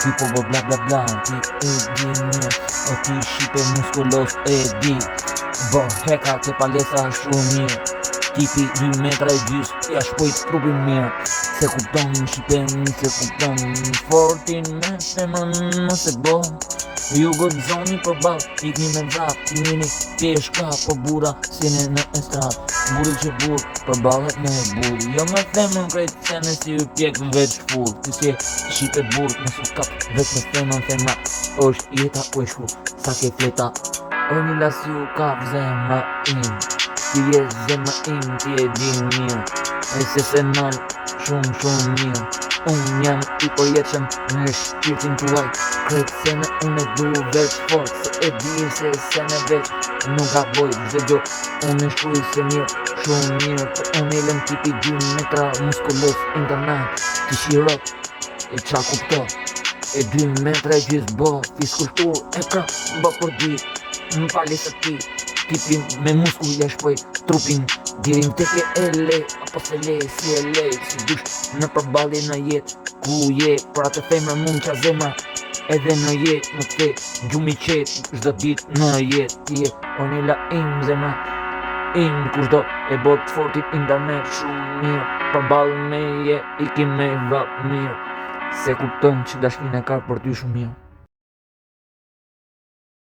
Ti po bla bla bla, ti e di mirë. O ti shipe muskulos e di. Bo heka ke palesa shumë mirë. Tipi 2 metra e gjys, ja shpojt trupin mirë. Se kupton shqipen, se kupton fortin me femën nëse bo. Ju godzoni për bal, ikni me vrap, ikni peshka po bura, sine në estrat. Buri që bur, për balet me bur. Jo me femën krejt sene si ju pjek veç fur. Ti si shqipe bur, nësu kap veç me femën femra. Është jeta u e shku, sa ke fleta. O një lasi u kap zemra im. Ti je zemra im, ti e din mirë. E se se nal shumë mirë. Unë jam i përjetëshëm në shpirtin tuaj. Krejt sene unë e du veç fort. Se e di se sene veç nuk ka boj gjë gjo. Unë e shkruj se mirë, shumë mirë. Për unë e lëm tipi 2 metra muskulos internet. Ti shirot e qa kupto. E 2 metra e gjys bo fiskultur e pra bo për di. Më pali se ti tipi me muskull ja shpoj trupin. Dirim teke e le, apo se le, si e le. Si dush në përbali në jet, ku je. Pra të femër mund qa zemra, edhe në jet. Në te gjumi qet, shdo dit në jet. Ti je onila im zemra im, kushdo e bot fortit internet shumë mirë. Përbali me je, ikim me vrap mirë. Se kupton që dashkin e ka për ty shumë mirë.